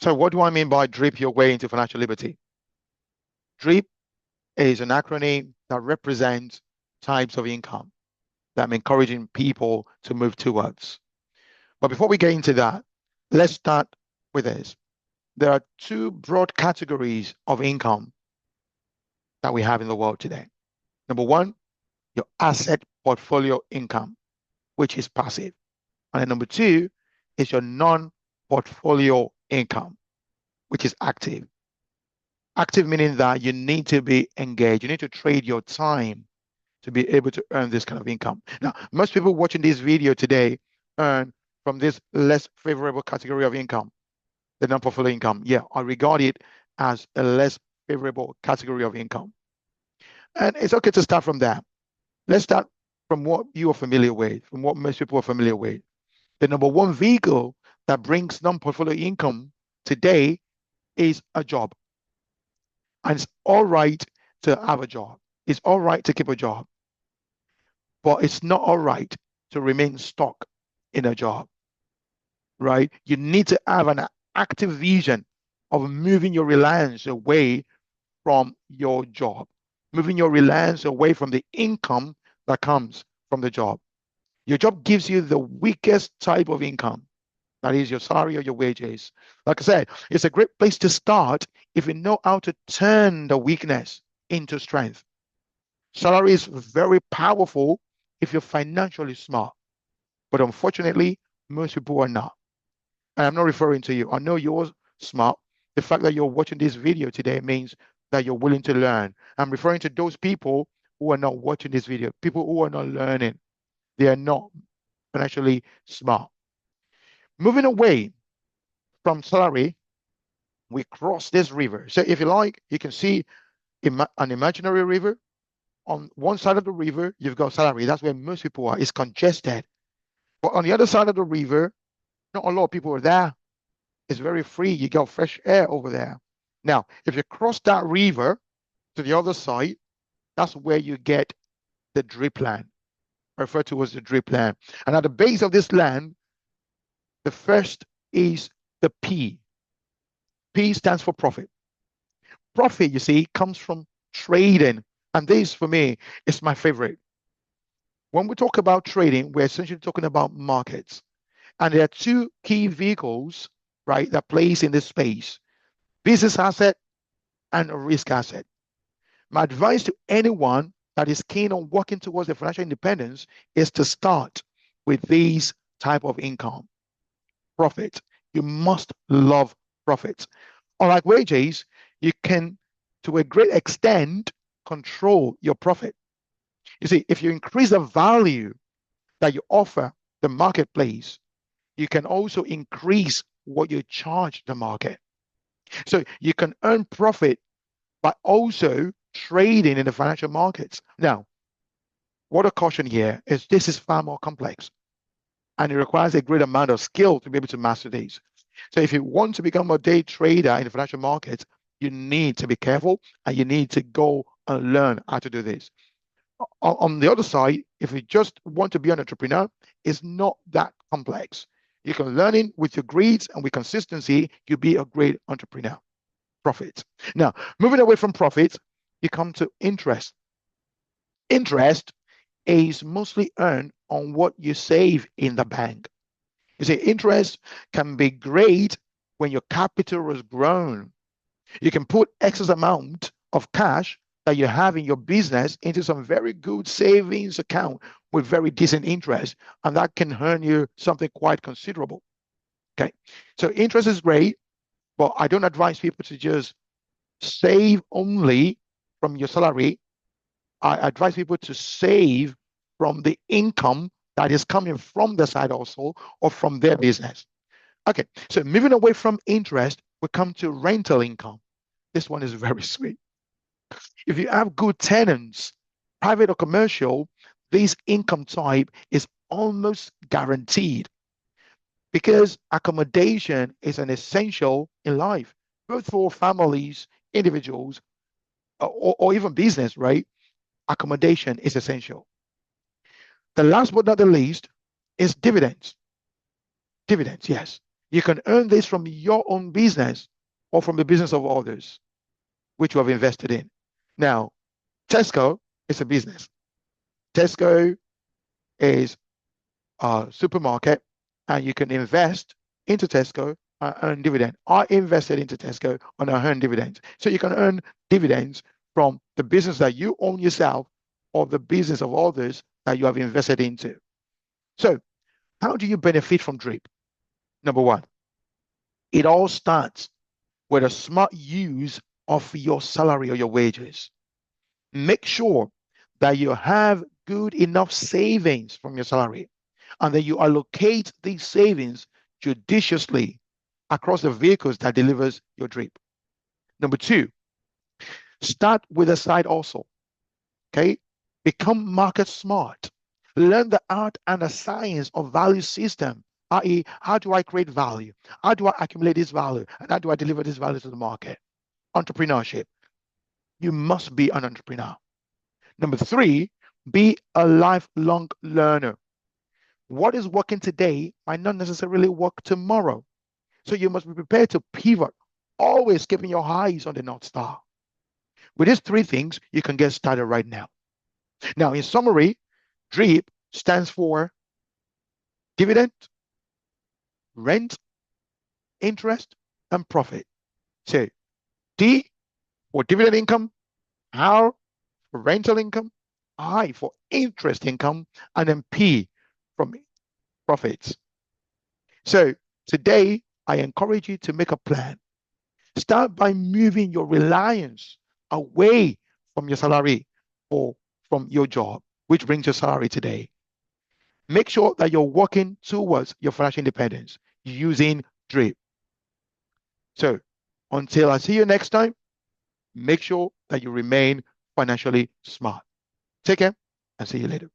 So what do I mean by drip your way into financial liberty? DRIP is an acronym that represents types of income that I'm encouraging people to move towards. But before we get into that, let's start with this. There are two broad categories of income that we have in the world today. Number one, your asset portfolio income, which is passive. And then number two is your non-portfolio income, which is active. Active meaning that you need to be engaged. You need to trade your time to be able to earn this kind of income. Now, most people watching this video today earn from this less favorable category of income, the non-portfolio income. Yeah, I regard it as a less favorable category of income. And it's okay to start from that. Let's start from what you are familiar with, from what most people are familiar with. The number one vehicle that brings non-portfolio income today is a job. And it's all right to have a job. It's all right to keep a job. But it's not all right to remain stuck in a job, right? You need to have an active vision of moving your reliance away from your job, moving your reliance away from the income that comes from the job. Your job gives you the weakest type of income. That is your salary or your wages. Like I said, it's a great place to start if you know how to turn the weakness into strength. Salary is very powerful if you're financially smart. But unfortunately, most people are not. And I'm not referring to you. I know you're smart. The fact that you're watching this video today means that you're willing to learn. I'm referring to those people who are not watching this video, people who are not learning. They are not financially smart. Moving away from salary, we cross this river. So if you like, you can see an imaginary river. On one side of the river, you've got salary. That's where most people are. It's congested. But on the other side of the river, not a lot of people are there. It's very free. You got fresh air over there. Now, if you cross that river to the other side, that's where you get the drip land, referred to as the drip land. And at the base of this land, the first is the P. P stands for profit. Profit, you see, comes from trading. And this, for me, is my favorite. When we talk about trading, we're essentially talking about markets. And there are two key vehicles, right, that plays in this space: business asset and risk asset. My advice to anyone that is keen on working towards their financial independence is to start with these type of income. Profit. You must love profits. Unlike wages, you can, to a great extent, control your profit. You see, if you increase the value that you offer the marketplace, you can also increase what you charge the market. So you can earn profit by also trading in the financial markets. Now, what a caution here is this is far more complex and it requires a great amount of skill to be able to master these. So if you want to become a day trader in the financial markets, you need to be careful and you need to go and learn how to do this. On the other side, if you just want to be an entrepreneur, it's not that complex. You can learn it with your grades and with consistency, you'll be a great entrepreneur. Profit. Now, moving away from profit, you come to interest. Interest is mostly earned on what you save in the bank. You see, interest can be great when your capital has grown. You can put excess amount of cash that you have in your business into some very good savings account with very decent interest, and that can earn you something quite considerable. Okay, so interest is great, but I don't advise people to just save only from your salary. I advise people to save from the income that is coming from the side also or from their business. Okay, so moving away from interest, we come to rental income. This one is very sweet. If you have good tenants, private or commercial, this income type is almost guaranteed because accommodation is an essential in life, both for families, individuals, or even business, right? Accommodation is essential. The last but not the least is dividends. Dividends, yes. You can earn this from your own business or from the business of others, which you have invested in. Now, Tesco is a business. Tesco is a supermarket, and you can invest into Tesco and earn dividend. I invested into Tesco and I earn dividends. So you can earn dividends from the business that you own yourself or the business of others that you have invested into. So how do you benefit from DRIP? Number one, it all starts with a smart use of your salary or your wages. Make sure that you have good enough savings from your salary and that you allocate these savings judiciously across the vehicles that delivers your DRIP. Number two, start with a side hustle. Okay, become market smart. Learn the art and the science of value system, i.e., how do I create value? How do I accumulate this value? And how do I deliver this value to the market? Entrepreneurship. You must be an entrepreneur. Number three, be a lifelong learner. What is working today might not necessarily work tomorrow. So you must be prepared to pivot, always keeping your eyes on the North Star. With these three things, you can get started right now. Now, in summary, DRIP stands for dividend, rent, interest, and profit. So D for dividend income, R for rental income, I for interest income, and then P from profits. So today, I encourage you to make a plan. Start by moving your reliance away from your salary or from your job, which brings your salary today. Make sure that you're working towards your financial independence using DRIP. So until I see you next time, make sure that you remain financially smart. Take care and see you later.